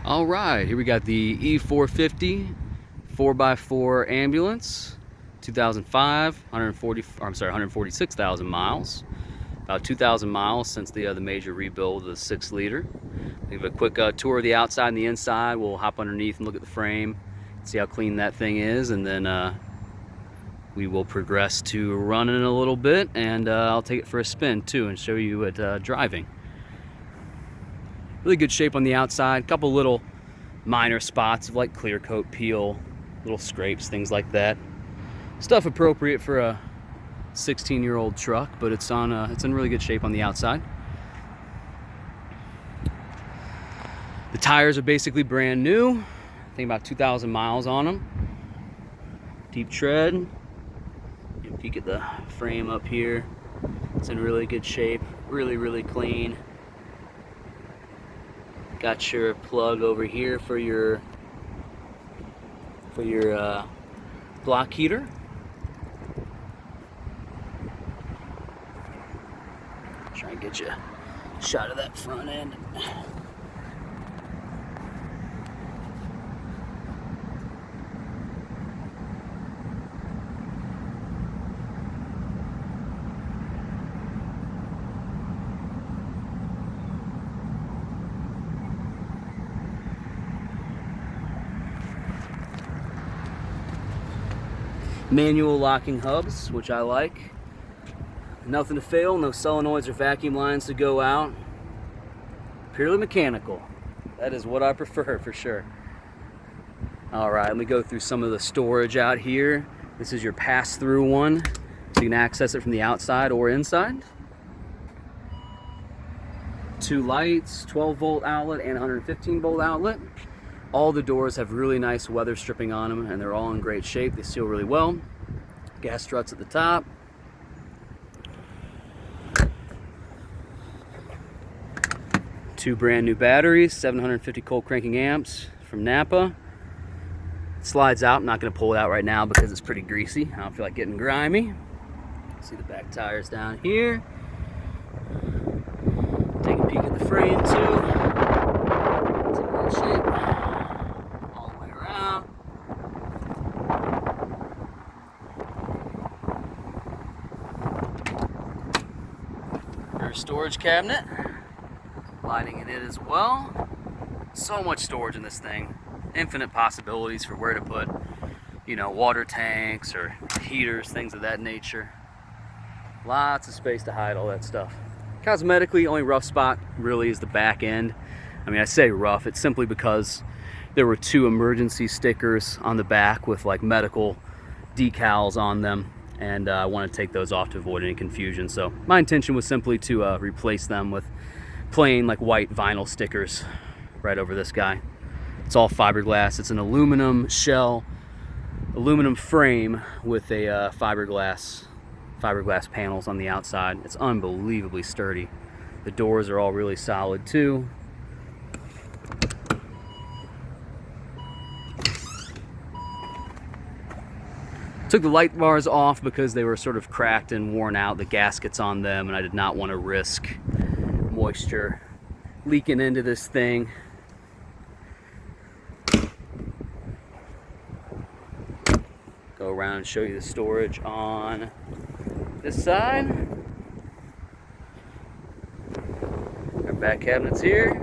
All right, here we got the E450 4x4 ambulance, 2005, 146,000 miles. About 2,000 miles since the major rebuild of the 6-liter. Give a quick tour of the outside and the inside. We'll hop underneath and look at the frame, see how clean that thing is, and then we will progress to running a little bit, and I'll take it for a spin too and show you it driving. Really good shape on the outside. A couple little minor spots of like clear coat peel, little scrapes, things like that. Stuff appropriate for a 16-year-old truck, but it's in really good shape on the outside. The tires are basically brand new. I think about 2,000 miles on them. Deep tread. You can peek at the frame up here. It's in really good shape. Really clean. Got your plug over here for your block heater. Try and get you a shot of that front end. Manual locking hubs, which I like. Nothing to fail, no solenoids or vacuum lines to go out. Purely mechanical. That is what I prefer for sure. All right, let me go through some of the storage out here. This is your pass-through one, so you can access it from the outside or inside. 2 lights, 12-volt outlet and 115-volt outlet. All the doors have really nice weather stripping on them, and they're all in great shape. They seal really well. Gas struts at the top. Two brand new batteries, 750 cold cranking amps from Napa. It slides out. I'm not going to pull it out right now because it's pretty greasy. I don't feel like getting grimy. See the back tires down here. Take a peek at the frame too. It's in good shape. All the way around. Rear storage cabinet. Lighting in it as well. So much storage in this thing. Infinite possibilities for where to put, water tanks or heaters, things of that nature. Lots of space to hide all that stuff. Cosmetically, only rough spot really is the back end. I mean, I say rough, it's simply because there were 2 emergency stickers on the back with like medical decals on them, and I want to take those off to avoid any confusion. So my intention was simply to replace them with plain like white vinyl stickers right over this guy. It's all fiberglass. It's an aluminum shell, aluminum frame with a fiberglass panels on the outside. It's unbelievably sturdy. The doors are all really solid too. Took the light bars off because they were sort of cracked and worn out, the gaskets on them, and I did not want to risk moisture leaking into this thing. Go around and show you the storage on this side. Our back cabinets here.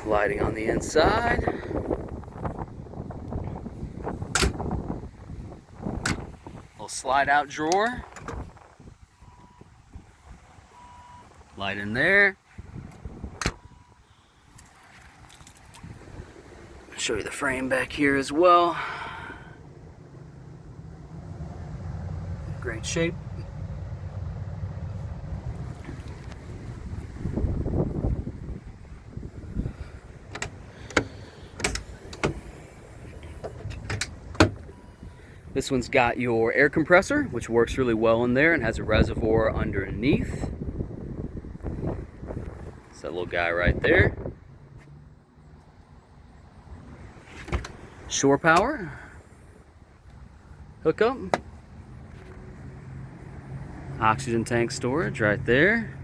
Lighting on the inside. Little slide out drawer. Light in there. Show you the frame back here as well. Great shape. This one's got your air compressor, which works really well in there and has a reservoir underneath. It's that little guy right there. Shore power hookup. Oxygen tank storage right there.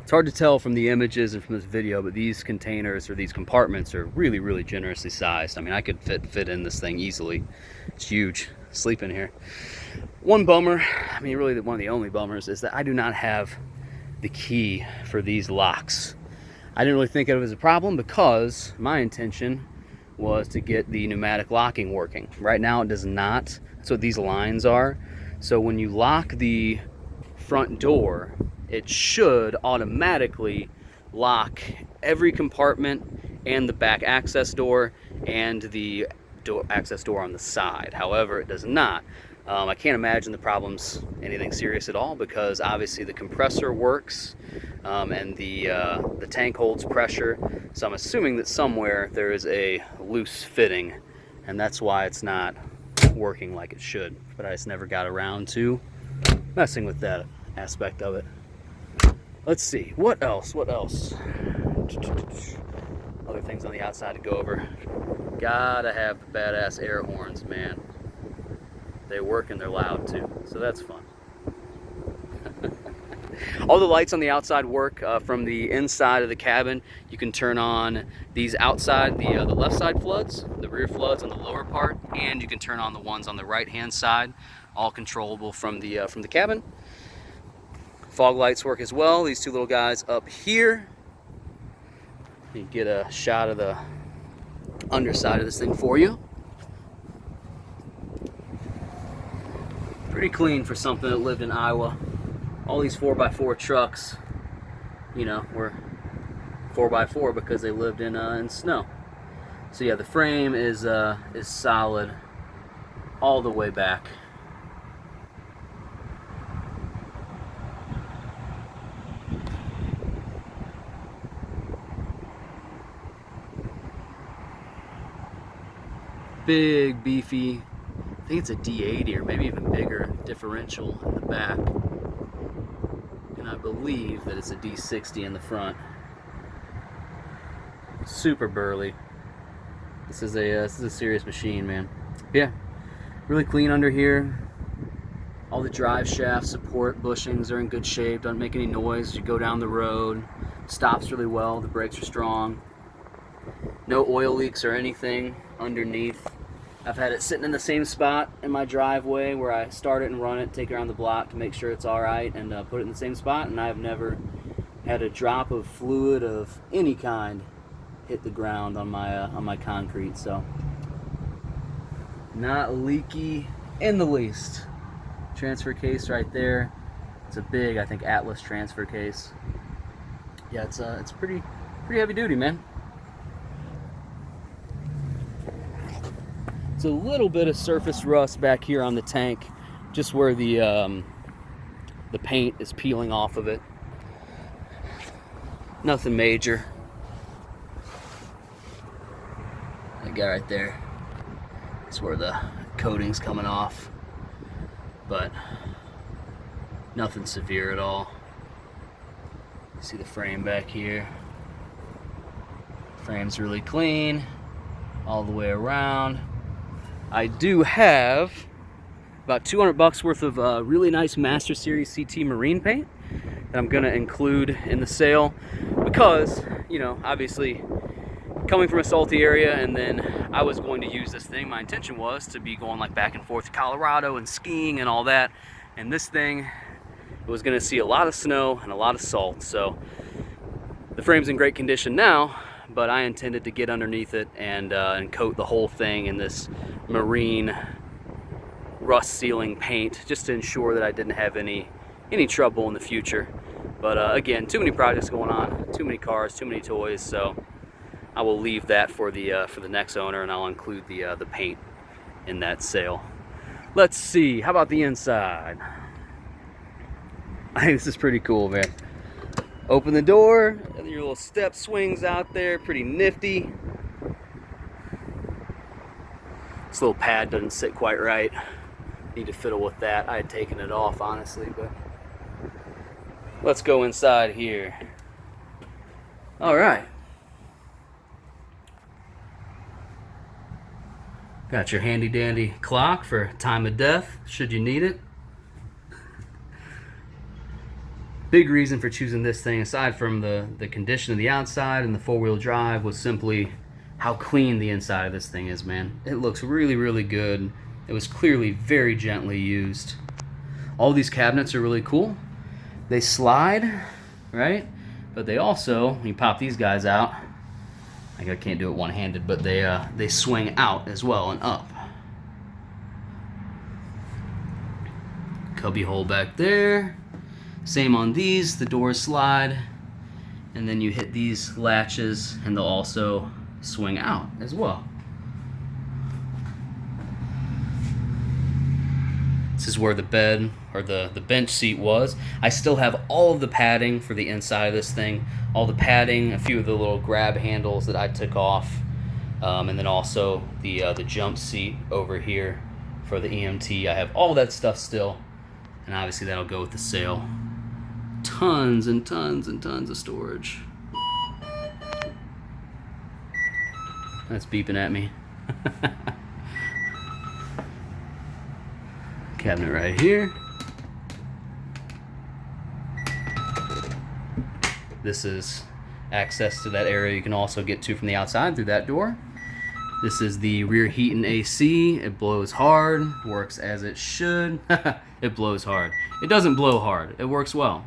It's hard to tell from the images and from this video, but these containers or these compartments are really, really generously sized. I mean, I could fit in this thing easily. It's huge. Sleep in here. One bummer, I mean, really one of the only bummers, is that I do not have the key for these locks. I didn't really think of it as a problem because my intention was to get the pneumatic locking working. Right now it does not. That's what these lines are. So when you lock the front door, it should automatically lock every compartment and the back access door and the access door on the side. However, it does not. I can't imagine the problem's anything serious at all because obviously the compressor works and the tank holds pressure. So I'm assuming that somewhere there is a loose fitting and that's why it's not working like it should. But I just never got around to messing with that aspect of it. Let's see, what else? Other things on the outside to go over. Gotta have the badass air horns, man. They work and they're loud too, so that's fun. All the lights on the outside work from the inside of the cabin. You can turn on these outside, the left side floods, the rear floods on the lower part, and you can turn on the ones on the right hand side, all controllable from the cabin. Fog lights work as well. These two little guys up here. You get a shot of the underside of this thing for you. Pretty clean for something that lived in Iowa. All these 4x4 trucks, you know, were 4x4 because they lived in snow. So yeah, the frame is solid all the way back. Big, beefy, I think it's a D80 or maybe even bigger differential in the back. And I believe that it's a D60 in the front. Super burly. This is a serious machine, man. Yeah, really clean under here. All the drive shaft support bushings are in good shape. Don't make any noise as you go down the road. Stops really well. The brakes are strong. No oil leaks or anything underneath. I've had it sitting in the same spot in my driveway where I start it and run it, take it around the block to make sure it's all right, and put it in the same spot, and I've never had a drop of fluid of any kind hit the ground on my concrete. So not leaky in the least. Transfer case right there. It's a big, I think, Atlas transfer case. Yeah, it's pretty heavy duty, man. It's a little bit of surface rust back here on the tank, just where the paint is peeling off of it. Nothing major. That guy right there is where the coating's coming off, but nothing severe at all. See the frame back here. Frame's really clean all the way around. I do have about $200 worth of really nice Master Series CT marine paint that I'm gonna include in the sale because, you know, obviously coming from a salty area, and then I was going to use this thing. My intention was to be going like back and forth to Colorado and skiing and all that, and this thing was gonna see a lot of snow and a lot of salt. So the frame's in great condition now, but I intended to get underneath it and coat the whole thing in this marine rust sealing paint just to ensure that I didn't have any trouble in the future. But again, too many projects going on, too many cars, too many toys, so I will leave that for the next owner, and I'll include the paint in that sale. Let's see, how about the inside? I think this is pretty cool, man. Open the door, and your little step swings out there, pretty nifty. This little pad doesn't sit quite right. Need to fiddle with that. I had taken it off, honestly, but let's go inside here. All right. Got your handy dandy clock for time of death, should you need it. Big reason for choosing this thing, aside from the condition of the outside and the four-wheel drive, was simply how clean the inside of this thing is, man. It looks really, really good. It was clearly very gently used. All these cabinets are really cool. They slide, right? But they also, when you pop these guys out, like I can't do it one-handed, but they swing out as well and up. Cubby hole back there. Same on these, the doors slide, and then you hit these latches and they'll also swing out as well. This is where the bed or the bench seat was. I still have all of the padding for the inside of this thing, all the padding, a few of the little grab handles that I took off, and then also the jump seat over here for the EMT. I have all that stuff still, and obviously that'll go with the sale. Tons and tons and tons of storage. That's beeping at me. Cabinet right here. This is access to that area you can also get to from the outside through that door. This is the rear heat and AC. It blows hard, works as it should. It blows hard. It doesn't blow hard. It works well.